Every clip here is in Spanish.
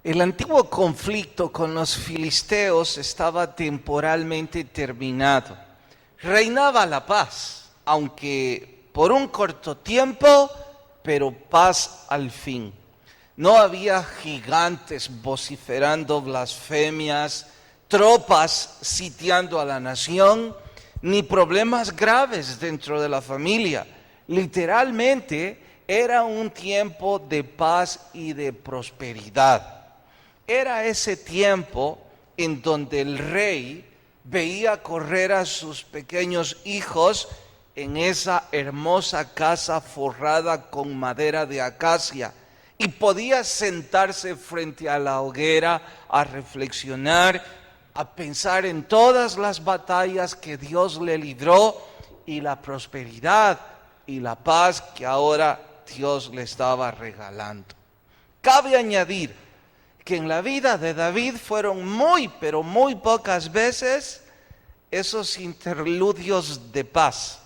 El antiguo conflicto con los filisteos estaba temporalmente terminado. Reinaba la paz, aunque por un corto tiempo, pero paz al fin. No había gigantes vociferando blasfemias, tropas sitiando a la nación, ni problemas graves dentro de la familia. Literalmente era un tiempo de paz y de prosperidad. Era ese tiempo en donde el rey veía correr a sus pequeños hijos en esa hermosa casa forrada con madera de acacia y podía sentarse frente a la hoguera a reflexionar, a pensar en todas las batallas que Dios le libró y la prosperidad y la paz que ahora Dios le estaba regalando. Cabe añadir que en la vida de David fueron pero muy pocas veces esos interludios de paz,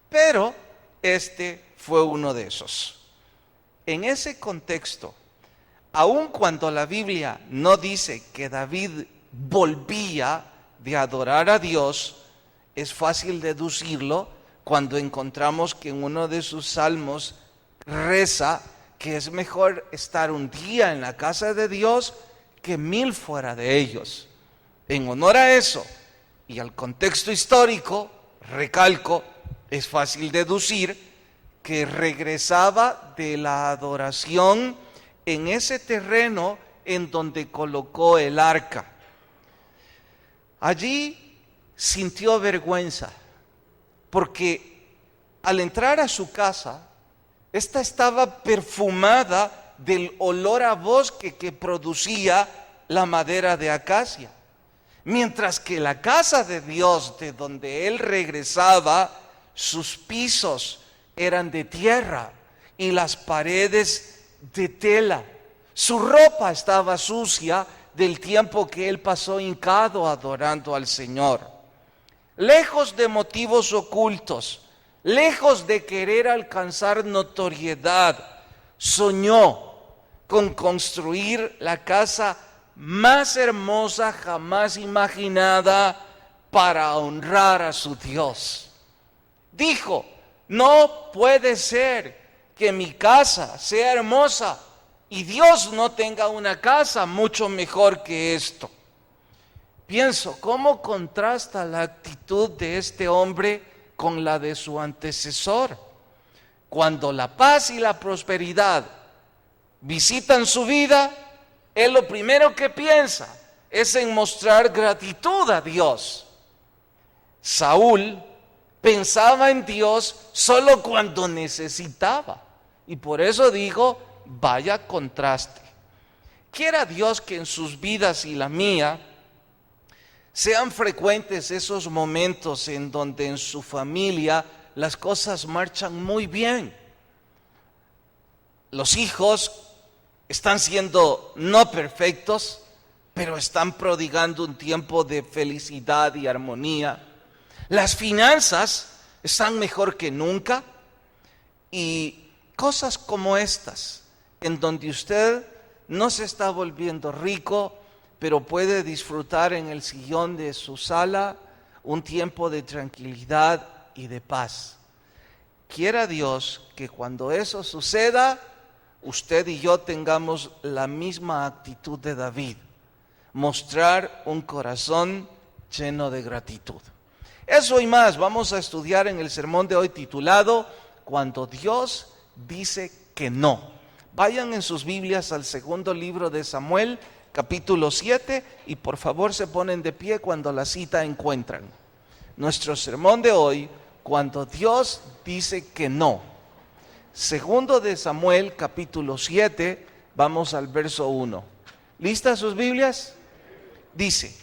pero este fue uno de esos. En ese contexto, aun cuando la Biblia no dice que David volvía de adorar a Dios, es fácil deducirlo cuando encontramos que en uno de sus salmos reza que es mejor estar un día en la casa de Dios que 1000 fuera de ellos. En honor a eso y al contexto histórico, recalco, es fácil deducir que regresaba de la adoración en ese terreno en donde colocó el arca. Allí sintió vergüenza, porque al entrar a su casa, esta estaba perfumada del olor a bosque que producía la madera de acacia. Mientras que la casa de Dios, de donde él regresaba, sus pisos eran de tierra y las paredes de tela. Su ropa estaba sucia del tiempo que él pasó hincado adorando al Señor. Lejos de motivos ocultos, lejos de querer alcanzar notoriedad, soñó con construir la casa más hermosa jamás imaginada para honrar a su Dios. Dijo: no puede ser que mi casa sea hermosa y Dios no tenga una casa mucho mejor que esto. Pienso, ¿cómo contrasta la actitud de este hombre con la de su antecesor? Cuando la paz y la prosperidad visitan su vida, él lo primero que piensa es en mostrar gratitud a Dios. Saúl pensaba en Dios solo cuando necesitaba, y por eso digo, vaya contraste. Quiera Dios que en sus vidas y la mía sean frecuentes esos momentos en donde en su familia las cosas marchan muy bien. Los hijos están siendo no perfectos, pero están prodigando un tiempo de felicidad y armonía. Las finanzas están mejor que nunca y cosas como estas, en donde usted no se está volviendo rico, pero puede disfrutar en el sillón de su sala un tiempo de tranquilidad y de paz. Quiera Dios que cuando eso suceda, usted y yo tengamos la misma actitud de David, mostrar un corazón lleno de gratitud. Eso y más vamos a estudiar en el sermón de hoy titulado Cuando Dios dice que no. Vayan en sus Biblias al segundo libro de Samuel, capítulo 7, y por favor se ponen de pie cuando la cita encuentran. Nuestro sermón de hoy, cuando Dios dice que no. Segundo de Samuel, capítulo 7, vamos al verso 1. ¿Listas sus Biblias? Dice: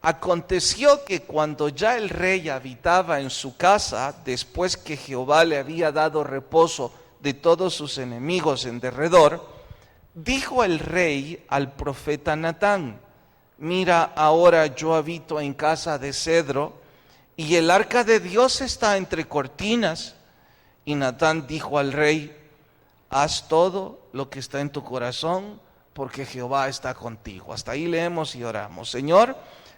aconteció que cuando ya el rey habitaba en su casa, después que Jehová le había dado reposo de todos sus enemigos en derredor, dijo el rey al profeta Natán: mira, ahora yo habito en casa de cedro, y el arca de Dios está entre cortinas. Y Natán dijo al rey: haz todo lo que está en tu corazón, porque Jehová está contigo. Hasta ahí leemos y oramos. Señor,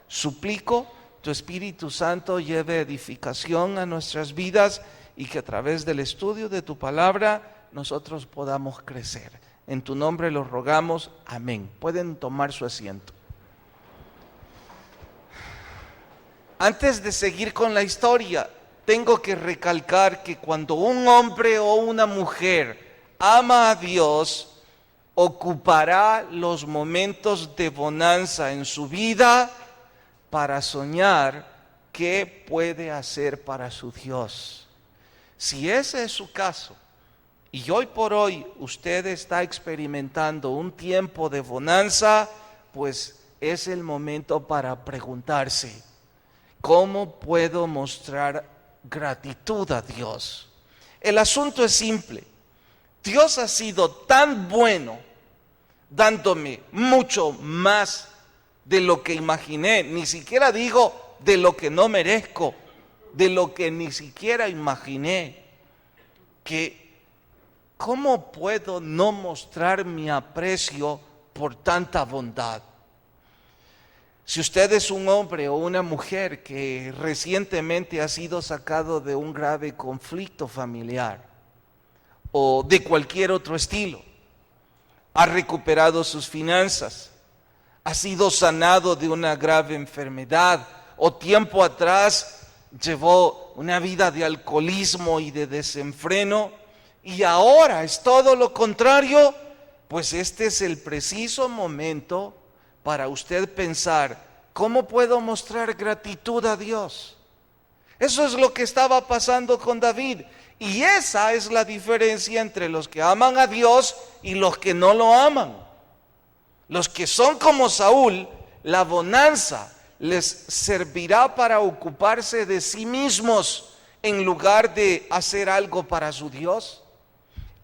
suplico tu Espíritu Santo lleve edificación a nuestras vidas y que a través del estudio de tu palabra nosotros podamos crecer. En tu nombre lo rogamos. Amén. Pueden tomar su asiento. Antes de seguir con la historia, tengo que recalcar que cuando un hombre o una mujer ama a Dios, ocupará los momentos de bonanza en su vida para soñar qué puede hacer para su Dios. Si ese es su caso, y hoy por hoy usted está experimentando un tiempo de bonanza, pues es el momento para preguntarse, ¿cómo puedo mostrar gratitud a Dios? El asunto es simple. Dios ha sido tan bueno, dándome mucho más de lo que imaginé. Ni siquiera digo de lo que no merezco, de lo que ni siquiera imaginé. Que ¿cómo puedo no mostrar mi aprecio por tanta bondad? Si usted es un hombre o una mujer que recientemente ha sido sacado de un grave conflicto familiar o de cualquier otro estilo, ha recuperado sus finanzas, ha sido sanado de una grave enfermedad o tiempo atrás llevó una vida de alcoholismo y de desenfreno y ahora es todo lo contrario, pues este es el preciso momento para usted pensar, ¿cómo puedo mostrar gratitud a Dios? Eso es lo que estaba pasando con David. Y esa es la diferencia entre los que aman a Dios y los que no lo aman. Los que son como Saúl, la bonanza les servirá para ocuparse de sí mismos en lugar de hacer algo para su Dios.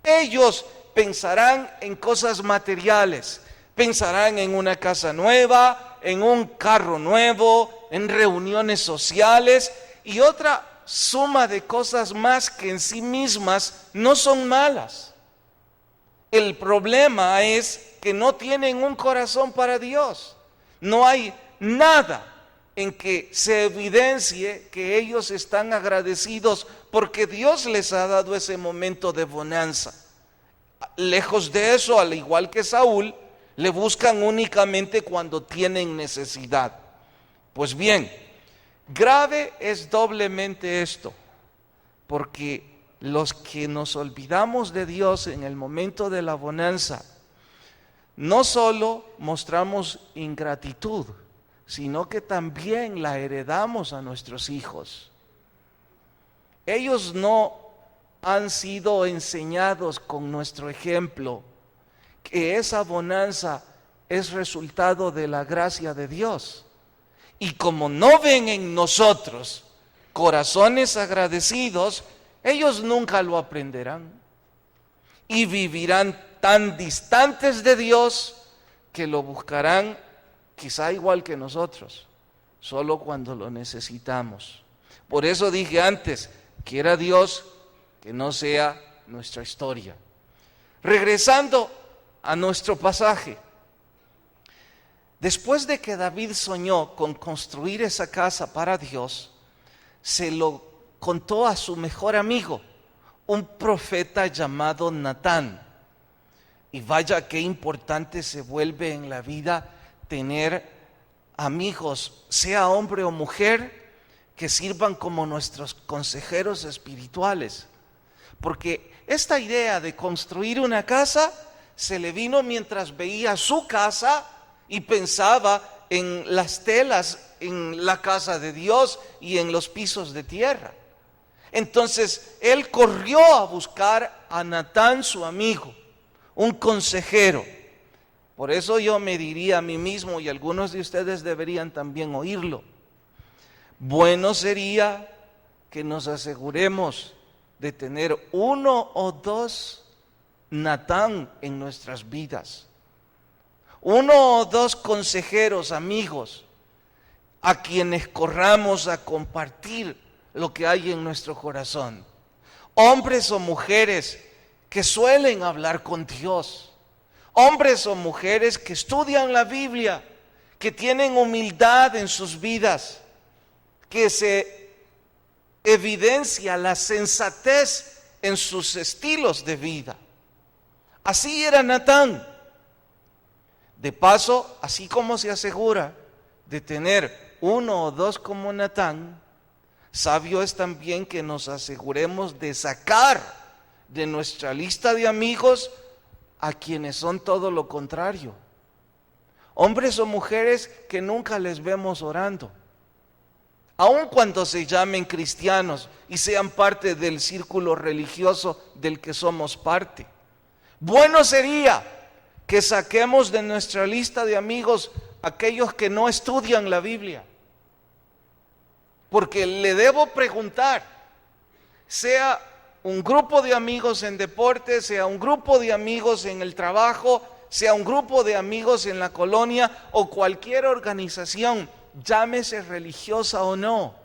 Ellos pensarán en cosas materiales. Pensarán en una casa nueva, en un carro nuevo, en reuniones sociales y otra suma de cosas más que en sí mismas no son malas. El problema es que no tienen un corazón para Dios. No hay nada en que se evidencie que ellos están agradecidos porque Dios les ha dado ese momento de bonanza. Lejos de eso, al igual que Saúl, le buscan únicamente cuando tienen necesidad. Pues bien, grave es doblemente esto, porque los que nos olvidamos de Dios en el momento de la bonanza, no solo mostramos ingratitud, sino que también la heredamos a nuestros hijos. Ellos no han sido enseñados con nuestro ejemplo que esa bonanza es resultado de la gracia de Dios. Y como no ven en nosotros corazones agradecidos, ellos nunca lo aprenderán. Y vivirán tan distantes de Dios que lo buscarán quizá igual que nosotros, solo cuando lo necesitamos. Por eso dije antes, quiera Dios que no sea nuestra historia. Regresando a nuestro pasaje, después de que David soñó con construir esa casa para Dios, se lo contó a su mejor amigo, un profeta llamado Natán. Y vaya qué importante se vuelve en la vida tener amigos, sea hombre o mujer, que sirvan como nuestros consejeros espirituales. Porque esta idea de construir una casa se le vino mientras veía su casa y pensaba en las telas, en la casa de Dios y en los pisos de tierra. Entonces él corrió a buscar a Natán, su amigo, un consejero. Por eso yo me diría a mí mismo, y algunos de ustedes deberían también oírlo, bueno sería que nos aseguremos de tener uno o dos Natán en nuestras vidas, uno o dos consejeros, amigos, a quienes corramos a compartir lo que hay en nuestro corazón. Hombres o mujeres que suelen hablar con Dios, Hombres o mujeres que estudian la Biblia, que tienen humildad en sus vidas, que se evidencia la sensatez en sus estilos de vida. Así era Natán. De paso, así como se asegura de tener uno o dos como Natán, sabio es también que nos aseguremos de sacar de nuestra lista de amigos a quienes son todo lo contrario. Hombres o mujeres que nunca les vemos orando, aun cuando se llamen cristianos y sean parte del círculo religioso del que somos parte. Bueno sería que saquemos de nuestra lista de amigos aquellos que no estudian la Biblia. Porque le debo preguntar, sea un grupo de amigos en deporte, sea un grupo de amigos en el trabajo, sea un grupo de amigos en la colonia o cualquier organización, llámese religiosa o no,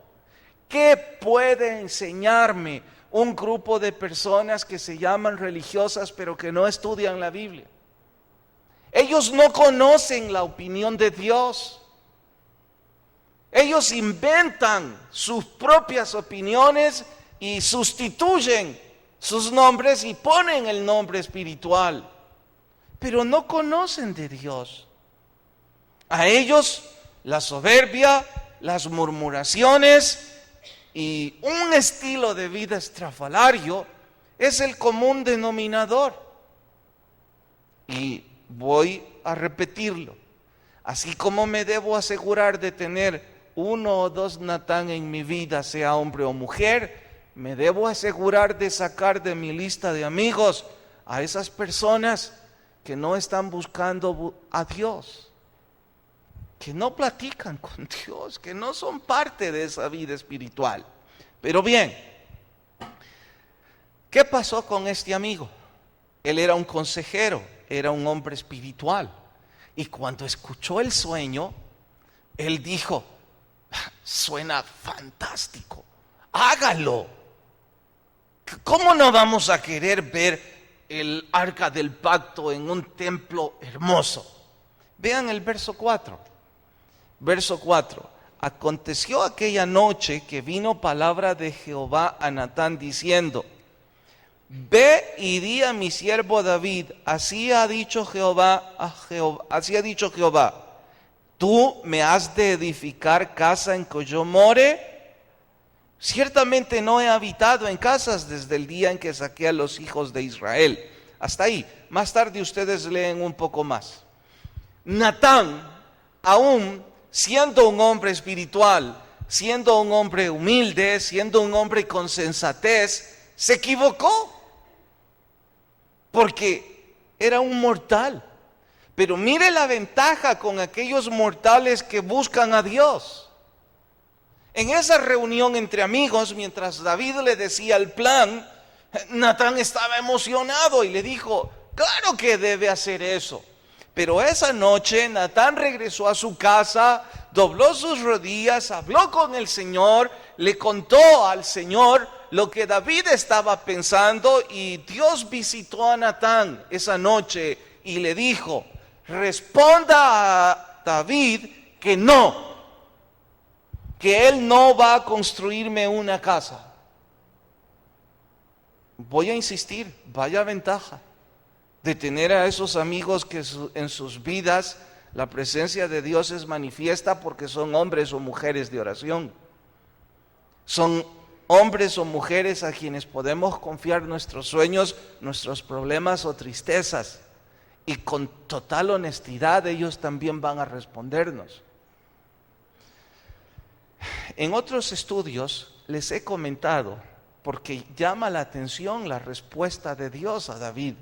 ¿qué puede enseñarme un grupo de personas que se llaman religiosas pero que no estudian la Biblia? Ellos no conocen la opinión de Dios. Ellos inventan sus propias opiniones y sustituyen sus nombres y ponen el nombre espiritual, pero no conocen de Dios. A ellos la soberbia, las murmuraciones y un estilo de vida estrafalario es el común denominador. Y voy a repetirlo. Así como me debo asegurar de tener uno o dos Natán en mi vida, sea hombre o mujer, me debo asegurar de sacar de mi lista de amigos a esas personas que no están buscando a Dios, que no platican con Dios, que no son parte de esa vida espiritual. Pero bien, ¿qué pasó con este amigo? Él era un consejero, era un hombre espiritual. Y cuando escuchó el sueño, él dijo: suena fantástico, hágalo. ¿Cómo no vamos a querer ver el arca del pacto en un templo hermoso? Vean el verso 4. Verso 4. Aconteció aquella noche que vino palabra de Jehová a Natán diciendo: ve y di a mi siervo David, así ha dicho Jehová, tú me has de edificar casa en que yo more. Ciertamente no he habitado en casas desde el día en que saqué a los hijos de Israel. Hasta ahí. Más tarde ustedes leen un poco más. Natán, aún siendo un hombre espiritual, siendo un hombre humilde, siendo un hombre con sensatez, se equivocó. Porque era un mortal. Pero mire la ventaja con aquellos mortales que buscan a Dios. En esa reunión entre amigos, mientras David le decía el plan, Natán estaba emocionado y le dijo: claro que debe hacer eso. Pero esa noche Natán regresó a su casa, dobló sus rodillas, habló con el Señor, le contó al Señor lo que David estaba pensando, y Dios visitó a Natán esa noche y le dijo: responda a David que no, que él no va a construirme una casa. Voy a insistir, vaya ventaja de tener a esos amigos que en sus vidas la presencia de Dios es manifiesta, porque son hombres o mujeres de oración. Son hombres o mujeres a quienes podemos confiar nuestros sueños, nuestros problemas o tristezas, y con total honestidad ellos también van a respondernos. En otros estudios les he comentado, porque llama la atención la respuesta de Dios a David.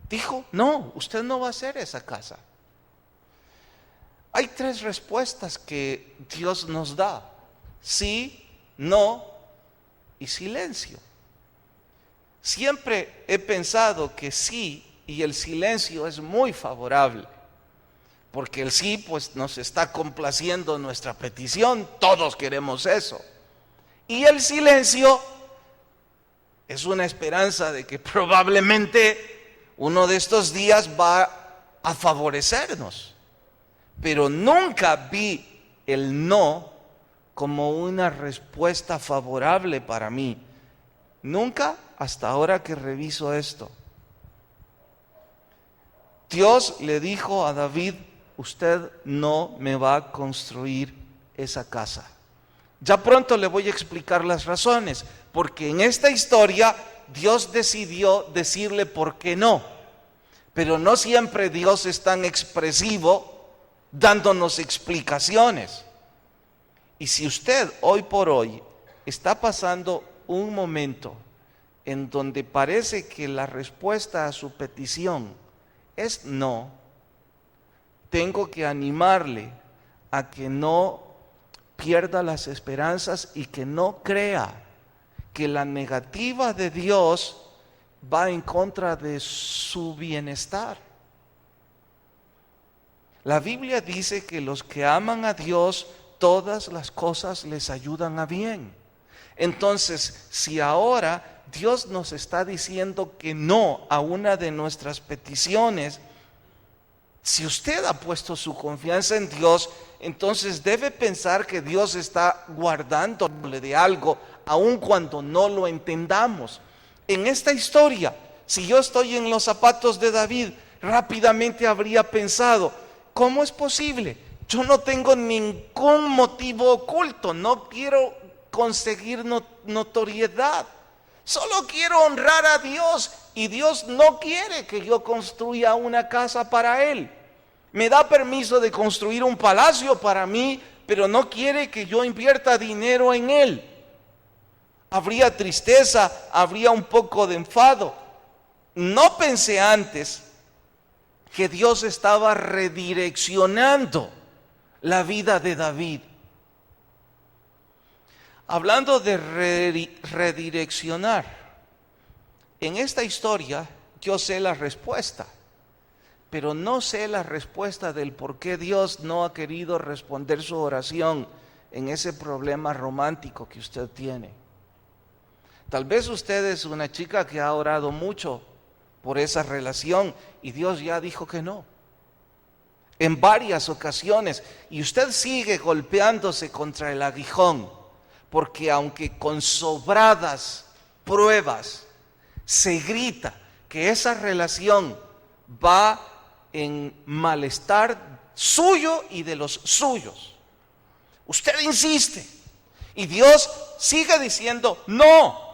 Dijo: no, usted no va a hacer esa casa. Hay 3 respuestas que Dios nos da: sí, no y silencio. Siempre he pensado que sí y el silencio es muy favorable, porque el sí pues nos está complaciendo nuestra petición, todos queremos eso. Y el silencio es una esperanza de que probablemente uno de estos días va a favorecernos. Pero nunca vi el no como una respuesta favorable para mí. Nunca, hasta ahora que reviso esto. Dios le dijo a David: usted no me va a construir esa casa. Ya pronto le voy a explicar las razones, porque en esta historia Dios decidió decirle por qué no. Pero no siempre Dios es tan expresivo dándonos explicaciones. Y si usted hoy por hoy está pasando un momento en donde parece que la respuesta a su petición es no, tengo que animarle a que no pierda las esperanzas y que no crea que la negativa de Dios va en contra de su bienestar. La Biblia dice que los que aman a Dios, todas las cosas les ayudan a bien. Entonces, si ahora Dios nos está diciendo que no a una de nuestras peticiones, si usted ha puesto su confianza en Dios, entonces debe pensar que Dios está guardándole de algo, aun cuando no lo entendamos. En esta historia, si yo estoy en los zapatos de David, rápidamente habría pensado: ¿cómo es posible? Yo no tengo ningún motivo oculto, no quiero conseguir notoriedad, solo quiero honrar a Dios, y Dios no quiere que yo construya una casa para Él. Me da permiso de construir un palacio para mí, pero no quiere que yo invierta dinero en él. Habría tristeza, habría un poco de enfado. No pensé antes que Dios estaba redireccionando la vida de David. Hablando de redireccionar, en esta historia yo sé la respuesta, pero no sé la respuesta del por qué Dios no ha querido responder su oración en ese problema romántico que usted tiene. Tal vez usted es una chica que ha orado mucho por esa relación y Dios ya dijo que no, en varias ocasiones, y usted sigue golpeándose contra el aguijón, porque aunque con sobradas pruebas se grita que esa relación va en malestar suyo y de los suyos, usted insiste y Dios sigue diciendo no.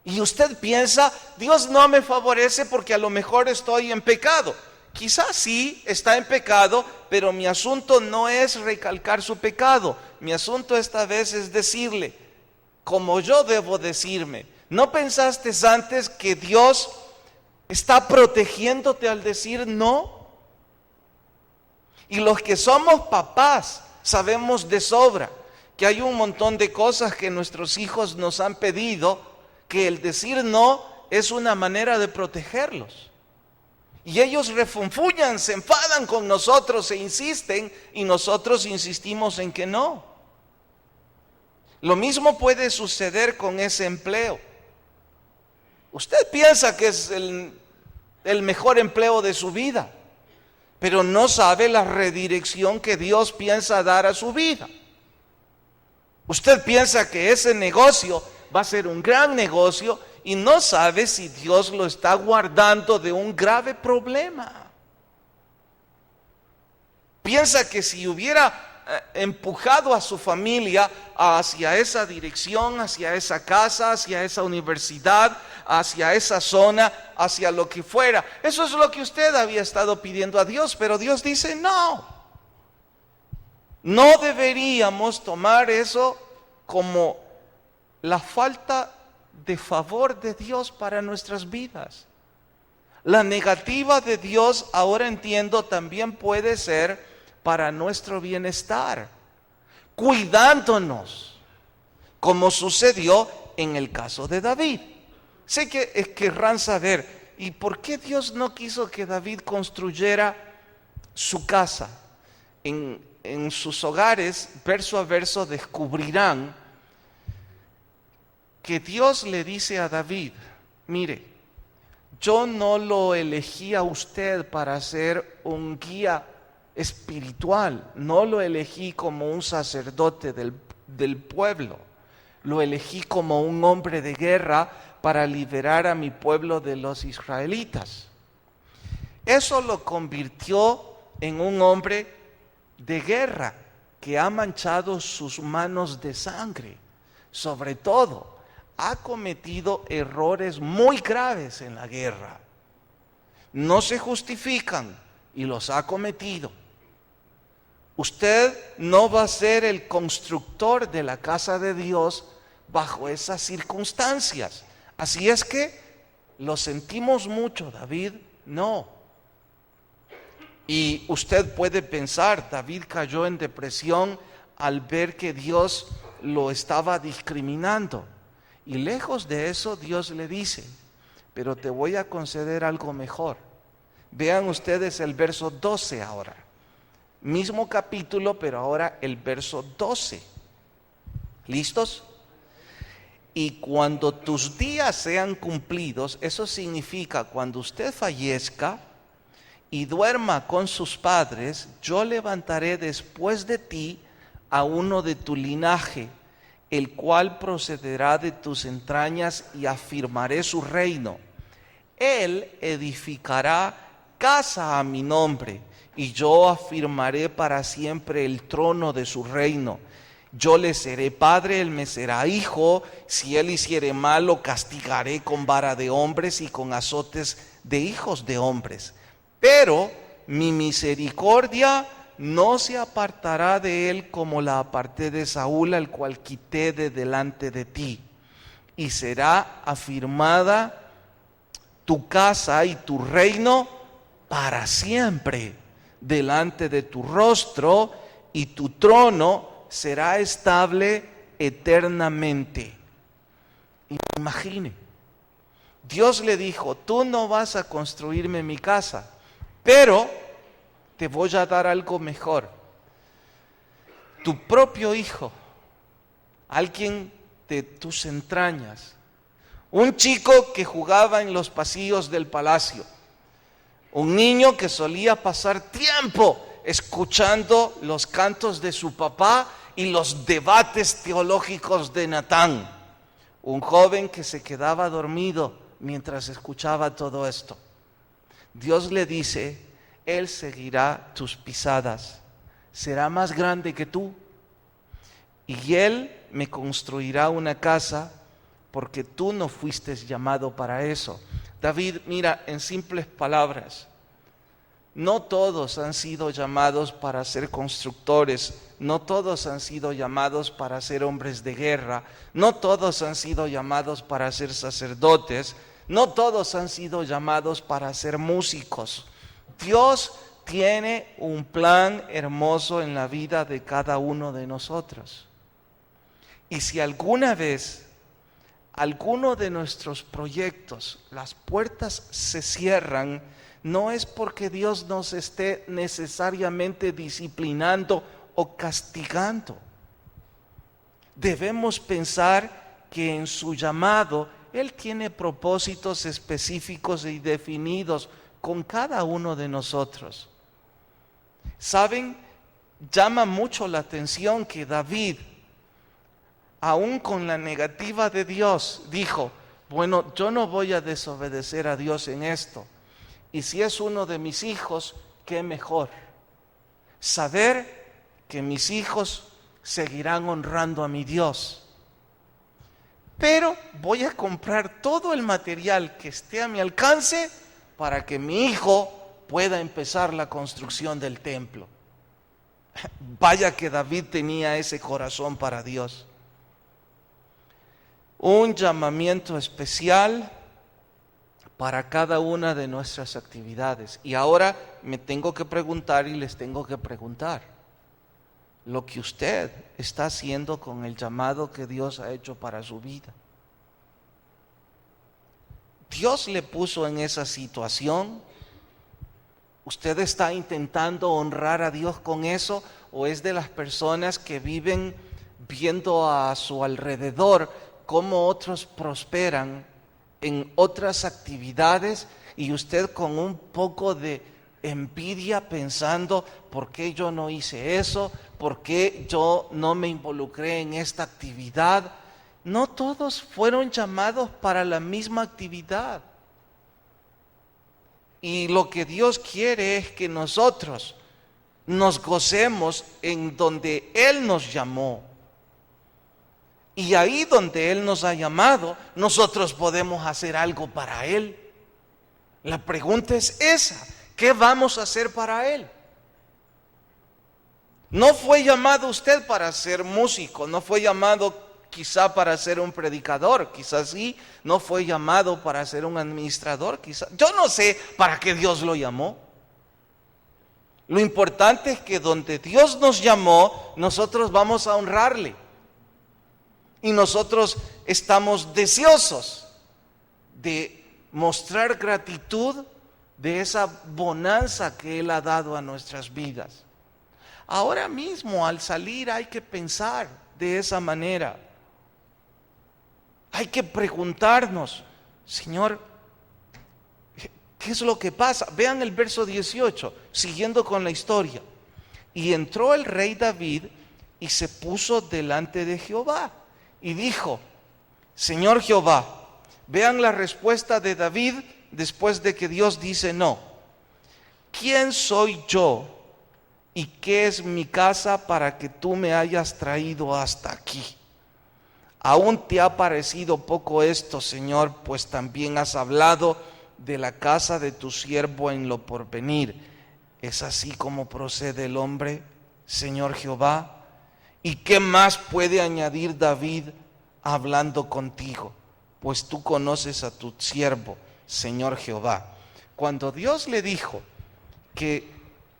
Y usted piensa: Dios no me favorece porque a lo mejor estoy en pecado. Quizás sí está en pecado, pero mi asunto no es recalcar su pecado. Mi asunto esta vez es decirle, como yo debo decirme: ¿no pensaste antes que Dios está protegiéndote al decir no? Y los que somos papás sabemos de sobra que hay un montón de cosas que nuestros hijos nos han pedido, que el decir no es una manera de protegerlos. Y ellos refunfuñan, se enfadan con nosotros e insisten, y nosotros insistimos en que no. Lo mismo puede suceder con ese empleo. Usted piensa que es el mejor empleo de su vida, pero no sabe la redirección que Dios piensa dar a su vida. Usted piensa que ese negocio va a ser un gran negocio y no sabe si Dios lo está guardando de un grave problema. Piensa que si hubiera empujado a su familia hacia esa dirección, hacia esa casa, hacia esa universidad, hacia esa zona, hacia lo que fuera, eso es lo que usted había estado pidiendo a Dios, pero Dios dice no. No deberíamos tomar eso como la falta de favor de Dios para nuestras vidas. La negativa de Dios, ahora entiendo, también puede ser para nuestro bienestar, cuidándonos, como sucedió en el caso de David. Sé que querrán saber, ¿y por qué Dios no quiso que David construyera su casa? En sus hogares, verso a verso, descubrirán que Dios le dice a David: mire, yo no lo elegí a usted para ser un guía espiritual, no lo elegí como un sacerdote del pueblo, lo elegí como un hombre de guerra para liberar a mi pueblo de los israelitas. Eso lo convirtió en un hombre de guerra que ha manchado sus manos de sangre. Sobre todo, ha cometido errores muy graves en la guerra. No se justifican y los ha cometido. Usted no va a ser el constructor de la casa de Dios bajo esas circunstancias. Así es que lo sentimos mucho, David, no. Y usted puede pensar, David cayó en depresión al ver que Dios lo estaba discriminando. Y lejos de eso, Dios le dice, pero te voy a conceder algo mejor. Vean ustedes el verso 12 ahora. Mismo capítulo, pero ahora el verso 12. ¿Listos? Y cuando tus días sean cumplidos, eso significa cuando usted fallezca y duerma con sus padres, yo levantaré después de ti a uno de tu linaje, el cual procederá de tus entrañas y afirmaré su reino. Él edificará casa a mi nombre y yo afirmaré para siempre el trono de su reino. Yo le seré padre, él me será hijo. Si él hiciere mal, lo castigaré con vara de hombres y con azotes de hijos de hombres. Pero mi misericordia no se apartará de él como la aparté de Saúl, al cual quité de delante de ti. Y será afirmada tu casa y tu reino para siempre delante de tu rostro, y tu trono será estable eternamente. Imagine, Dios le dijo, tú no vas a construirme mi casa, pero te voy a dar algo mejor. Tu propio hijo, alguien de tus entrañas, un chico que jugaba en los pasillos del palacio, un niño que solía pasar tiempo escuchando los cantos de su papá y los debates teológicos de Natán, un joven que se quedaba dormido mientras escuchaba todo esto. Dios le dice, él seguirá tus pisadas, será más grande que tú, y él me construirá una casa, porque tú no fuiste llamado para eso. David, mira, en simples palabras, no todos han sido llamados para ser constructores, no todos han sido llamados para ser hombres de guerra, no todos han sido llamados para ser sacerdotes, no todos han sido llamados para ser músicos. Dios tiene un plan hermoso en la vida de cada uno de nosotros. Y si alguna vez alguno de nuestros proyectos, las puertas se cierran, no es porque Dios nos esté necesariamente disciplinando o castigando. Debemos pensar que en su llamado Él tiene propósitos específicos y definidos con cada uno de nosotros. ¿Saben? Llama mucho la atención que David, aún con la negativa de Dios, dijo, bueno, yo no voy a desobedecer a Dios en esto. Y si es uno de mis hijos, qué mejor. Saber que mis hijos seguirán honrando a mi Dios. Pero voy a comprar todo el material que esté a mi alcance para que mi hijo pueda empezar la construcción del templo. Vaya que David tenía ese corazón para Dios. Un llamamiento especial para cada una de nuestras actividades. Y ahora me tengo que preguntar y les tengo que preguntar, lo que usted está haciendo con el llamado que Dios ha hecho para su vida. Dios le puso en esa situación. ¿Usted está intentando honrar a Dios con eso? ¿O es de las personas que viven viendo a su alrededor cómo otros prosperan en otras actividades y usted con un poco de envidia pensando, ¿por qué yo no hice eso? ¿Por qué yo no me involucré en esta actividad? No todos fueron llamados para la misma actividad. Y lo que Dios quiere es que nosotros nos gocemos en donde Él nos llamó. Y ahí donde Él nos ha llamado, nosotros podemos hacer algo para Él. La pregunta es esa: ¿qué vamos a hacer para Él? No fue llamado usted para ser músico, no fue llamado quizá para ser un predicador, quizás sí, no fue llamado para ser un administrador, quizá. Yo no sé para qué Dios lo llamó. Lo importante es que donde Dios nos llamó, nosotros vamos a honrarle. Y nosotros estamos deseosos de mostrar gratitud de esa bonanza que Él ha dado a nuestras vidas. Ahora mismo, al salir, hay que pensar de esa manera. Hay que preguntarnos, Señor, ¿qué es lo que pasa? Vean el verso 18, siguiendo con la historia. Y entró el rey David y se puso delante de Jehová y dijo: Señor Jehová. Vean la respuesta de David después de que Dios dice no. ¿Quién soy yo y qué es mi casa para que tú me hayas traído hasta aquí? ¿Aún te ha parecido poco esto, Señor? Pues también has hablado de la casa de tu siervo en lo porvenir. ¿Es así como procede el hombre, Señor Jehová? ¿Y qué más puede añadir David hablando contigo? Pues tú conoces a tu siervo, Señor Jehová. Cuando Dios le dijo que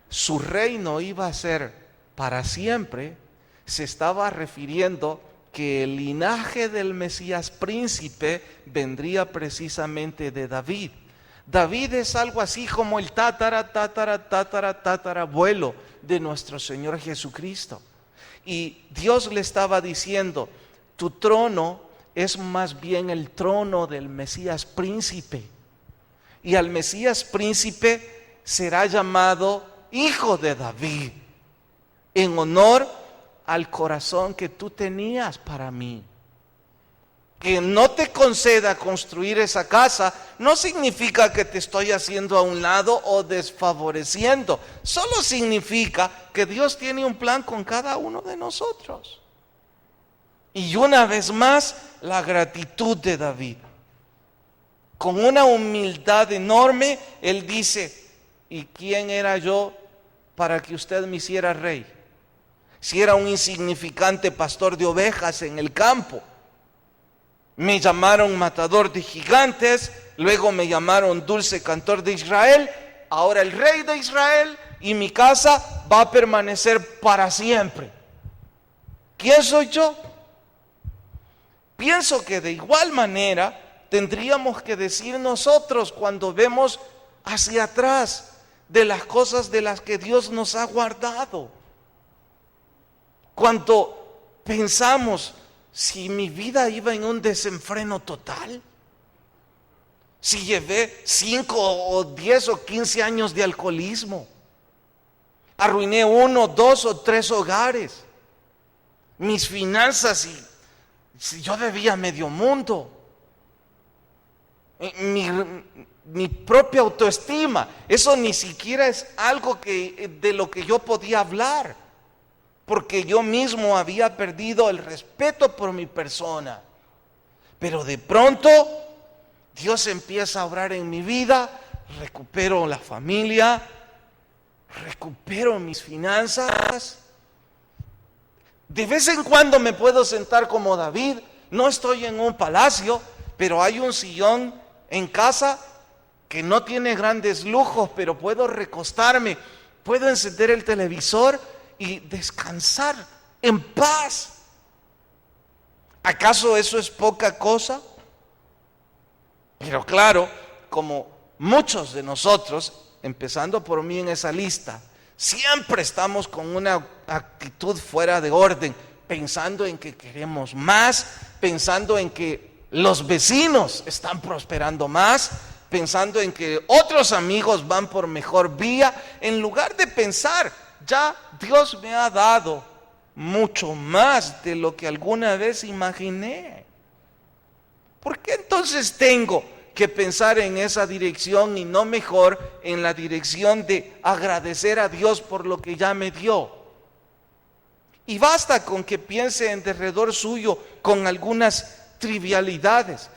su reino iba a ser para siempre, se estaba refiriendo que el linaje del Mesías príncipe vendría precisamente de David. David es algo así como el tatarabuelo de nuestro Señor Jesucristo. Y Dios le estaba diciendo: tu trono es más bien el trono del Mesías príncipe. Y al Mesías príncipe será llamado Hijo de David, en honor al corazón que tú tenías para mí. Que no te conceda construir esa casa no significa que te estoy haciendo a un lado o desfavoreciendo. Solo significa que Dios tiene un plan con cada uno de nosotros. Y una vez más, la gratitud de David. Con una humildad enorme, él dice: ¿y quién era yo para que usted me hiciera rey? Si era un insignificante pastor de ovejas en el campo. Me llamaron matador de gigantes, luego me llamaron dulce cantor de Israel, ahora el rey de Israel, y mi casa va a permanecer para siempre. ¿Quién soy yo? Pienso que de igual manera tendríamos que decir nosotros cuando vemos hacia atrás de las cosas de las que Dios nos ha guardado. Cuando pensamos, si mi vida iba en un desenfreno total, si llevé 5 o 10 o 15 años de alcoholismo, arruiné 1, 2 o 3 hogares, mis finanzas, si yo debía medio mundo, mi propia autoestima, eso ni siquiera es algo de lo que yo podía hablar, porque yo mismo había perdido el respeto por mi persona. Pero de pronto Dios empieza a obrar en mi vida, recupero la familia, recupero mis finanzas. De vez en cuando me puedo sentar como David. No estoy en un palacio, pero hay un sillón en casa que no tiene grandes lujos, pero puedo recostarme, puedo encender el televisor y descansar en paz. ¿Acaso eso es poca cosa? Pero claro, como muchos de nosotros, empezando por mí en esa lista, siempre estamos con una actitud fuera de orden, pensando en que queremos más, pensando en que Los vecinos están prosperando más, pensando en que otros amigos van por mejor vía, en lugar de pensar, ya Dios me ha dado mucho más de lo que alguna vez imaginé. ¿Por qué entonces tengo que pensar en esa dirección y no mejor en la dirección de agradecer a Dios por lo que ya me dio? Y basta con que piense en derredor suyo con algunas trivialidades.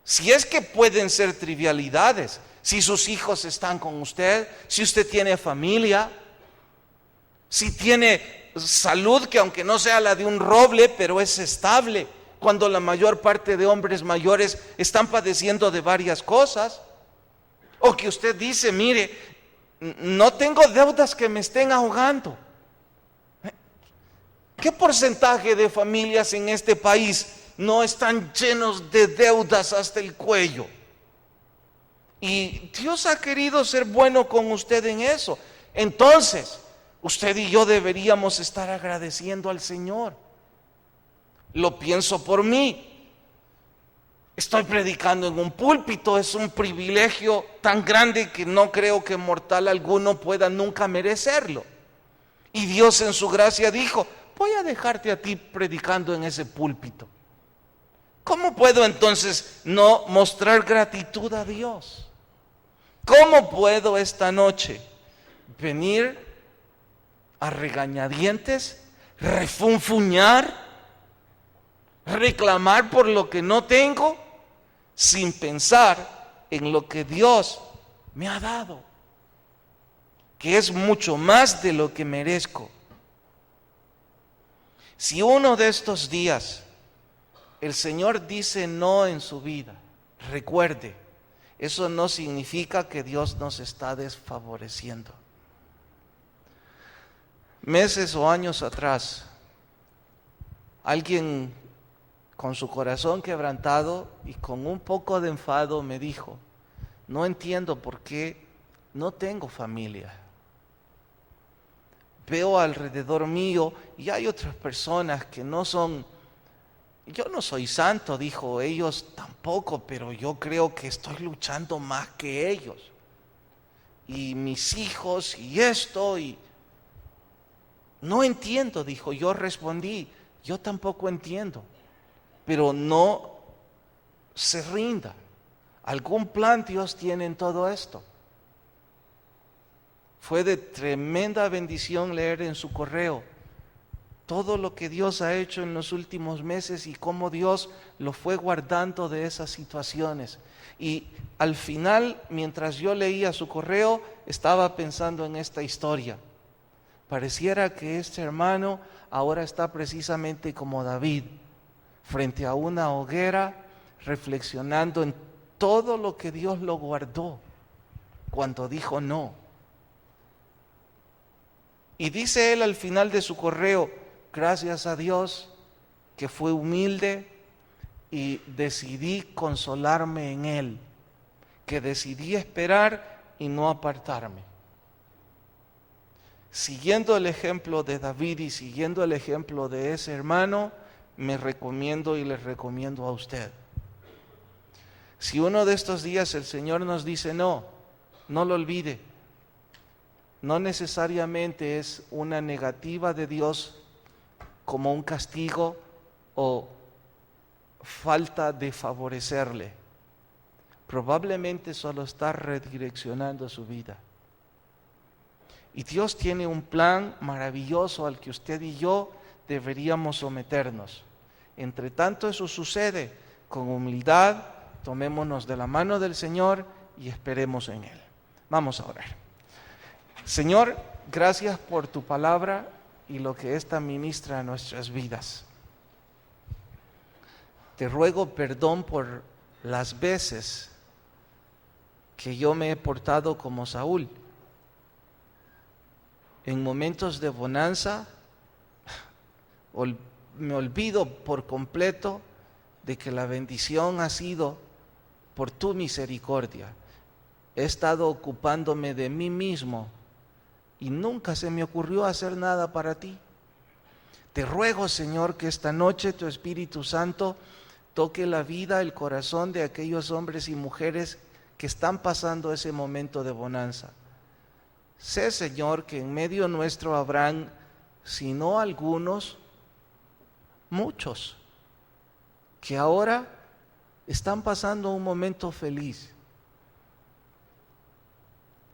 Si es que pueden ser trivialidades, si sus hijos están con usted, si usted tiene familia, si tiene salud que aunque no sea la de un roble, pero es estable, cuando la mayor parte de hombres mayores están padeciendo de varias cosas. O que usted dice, mire, no tengo deudas que me estén ahogando. ¿Qué porcentaje de familias en este país no están llenos de deudas hasta el cuello? Y Dios ha querido ser bueno con usted en eso. Entonces, usted y yo deberíamos estar agradeciendo al Señor. Lo pienso por mí. Estoy predicando en un púlpito, es un privilegio tan grande que no creo que mortal alguno pueda nunca merecerlo. Y Dios en su gracia dijo, voy a dejarte a ti predicando en ese púlpito. ¿Cómo puedo entonces no mostrar gratitud a Dios? ¿Cómo puedo esta noche venir a regañadientes, refunfuñar, reclamar por lo que no tengo, sin pensar en lo que Dios me ha dado, que es mucho más de lo que merezco? Si uno de estos días el Señor dice no en su vida, recuerde, eso no significa que Dios nos está desfavoreciendo. Meses o años atrás, alguien con su corazón quebrantado y con un poco de enfado me dijo, no entiendo por qué no tengo familia. Veo alrededor mío y hay otras personas que no son, yo no soy santo, dijo, ellos tampoco, pero yo creo que estoy luchando más que ellos. Y mis hijos y esto, y no entiendo, dijo. Yo respondí, yo tampoco entiendo, pero no se rinda. Algún plan Dios tiene en todo esto. Fue de tremenda bendición leer en su correo todo lo que Dios ha hecho en los últimos meses y cómo Dios lo fue guardando de esas situaciones. Y al final, mientras yo leía su correo, estaba pensando en esta historia. Pareciera que este hermano ahora está precisamente como David, frente a una hoguera, reflexionando en todo lo que Dios lo guardó cuando dijo no. Y dice él al final de su correo, gracias a Dios que fue humilde y decidí consolarme en Él, que decidí esperar y no apartarme. Siguiendo el ejemplo de David y siguiendo el ejemplo de ese hermano, me recomiendo y les recomiendo a usted. Si uno de estos días el Señor nos dice no lo olvide. No necesariamente es una negativa de Dios como un castigo o falta de favorecerle. Probablemente solo está redireccionando su vida. Y Dios tiene un plan maravilloso al que usted y yo deberíamos someternos. Entre tanto eso sucede, con humildad, tomémonos de la mano del Señor y esperemos en Él. Vamos a orar. Señor, gracias por tu palabra y lo que ésta ministra a nuestras vidas. Te ruego perdón por las veces que yo me he portado como Saúl. En momentos de bonanza, me olvido por completo de que la bendición ha sido por tu misericordia. He estado ocupándome de mí mismo y nunca se me ocurrió hacer nada para ti. Te ruego, Señor, que esta noche tu Espíritu Santo toque la vida, el corazón de aquellos hombres y mujeres que están pasando ese momento de bonanza. Sé, Señor, que en medio nuestro habrán, si no algunos, muchos, que ahora están pasando un momento feliz.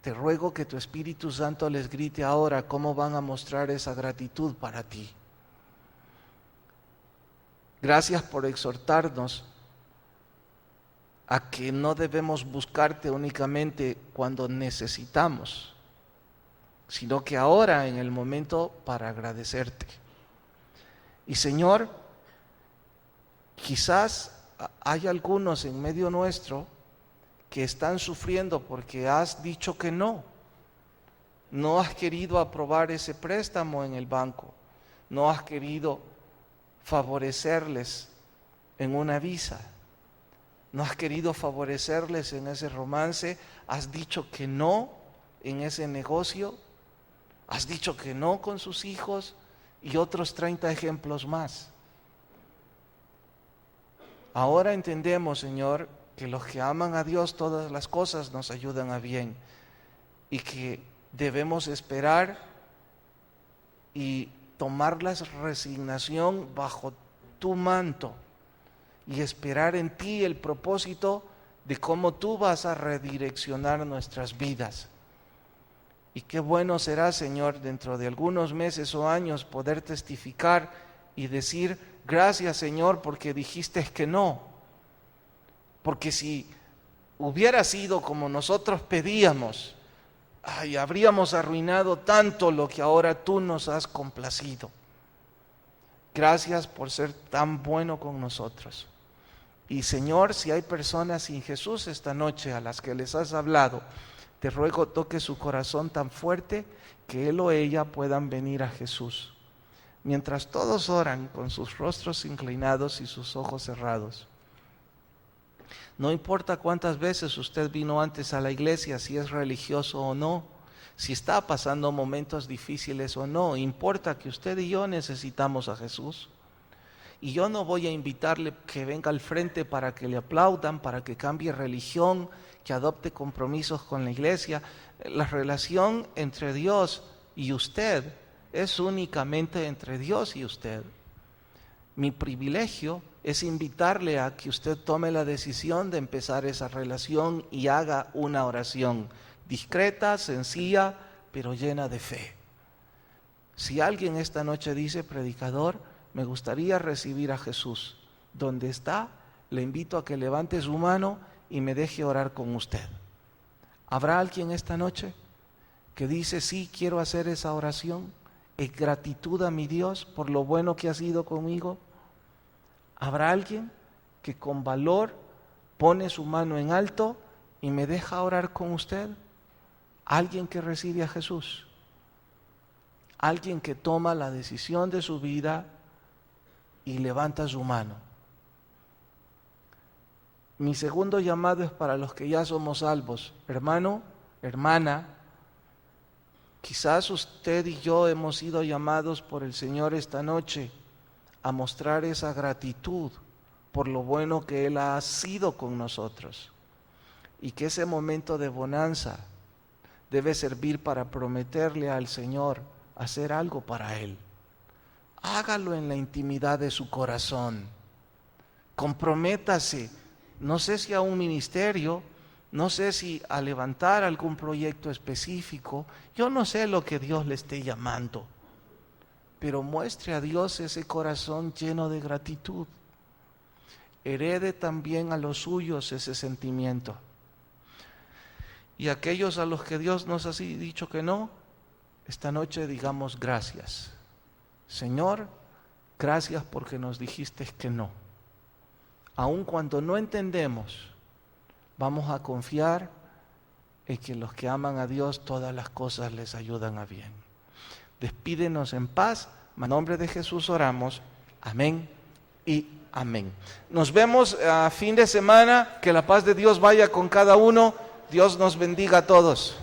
Te ruego que tu Espíritu Santo les grite ahora cómo van a mostrar esa gratitud para ti. Gracias por exhortarnos a que no debemos buscarte únicamente cuando necesitamos, sino que ahora en el momento para agradecerte. Y Señor, quizás hay algunos en medio nuestro que están sufriendo porque has dicho que no. No has querido aprobar ese préstamo en el banco. No has querido favorecerles en una visa. No has querido favorecerles en ese romance. Has dicho que no en ese negocio. Has dicho que no con sus hijos y otros 30 ejemplos más. Ahora entendemos, Señor, que los que aman a Dios todas las cosas nos ayudan a bien y que debemos esperar y tomar la resignación bajo tu manto y esperar en ti el propósito de cómo tú vas a redireccionar nuestras vidas. Y qué bueno será, Señor, dentro de algunos meses o años poder testificar y decir: gracias, Señor, porque dijiste que no. Porque si hubiera sido como nosotros pedíamos, habríamos arruinado tanto lo que ahora tú nos has complacido. Gracias por ser tan bueno con nosotros. Y Señor, si hay personas sin Jesús esta noche a las que les has hablado, te ruego toque su corazón tan fuerte que él o ella puedan venir a Jesús. Mientras todos oran con sus rostros inclinados y sus ojos cerrados. No importa cuántas veces usted vino antes a la iglesia, si es religioso o no, si está pasando momentos difíciles o no, importa que usted y yo necesitamos a Jesús. Y yo no voy a invitarle que venga al frente para que le aplaudan, para que cambie religión, que adopte compromisos con la iglesia. La relación entre Dios y usted es únicamente entre Dios y usted. Mi privilegio es invitarle a que usted tome la decisión de empezar esa relación y haga una oración discreta, sencilla, pero llena de fe. Si alguien esta noche dice: predicador, me gustaría recibir a Jesús, donde está, le invito a que levante su mano y me deje orar con usted. ¿Habrá alguien esta noche que dice: sí, quiero hacer esa oración en gratitud a mi Dios por lo bueno que ha sido conmigo? ¿Habrá alguien que con valor pone su mano en alto y me deja orar con usted? ¿Alguien que recibe a Jesús? ¿Alguien que toma la decisión de su vida y levanta su mano? Mi segundo llamado es para los que ya somos salvos. Hermano, hermana, quizás usted y yo hemos sido llamados por el Señor esta noche a mostrar esa gratitud por lo bueno que Él ha sido con nosotros, y que ese momento de bonanza debe servir para prometerle al Señor hacer algo para Él. Hágalo en la intimidad de su corazón. Comprométase, no sé si a un ministerio, no sé si a levantar algún proyecto específico, yo no sé lo que Dios le esté llamando, pero muestre a Dios ese corazón lleno de gratitud. Herede también a los suyos ese sentimiento. Y aquellos a los que Dios nos ha dicho que no, esta noche digamos gracias. Señor, gracias porque nos dijiste que no. Aun cuando no entendemos, vamos a confiar en que los que aman a Dios todas las cosas les ayudan a bien. Despídenos en paz. En nombre de Jesús oramos. Amén y amén. Nos vemos a fin de semana. Que la paz de Dios vaya con cada uno. Dios nos bendiga a todos.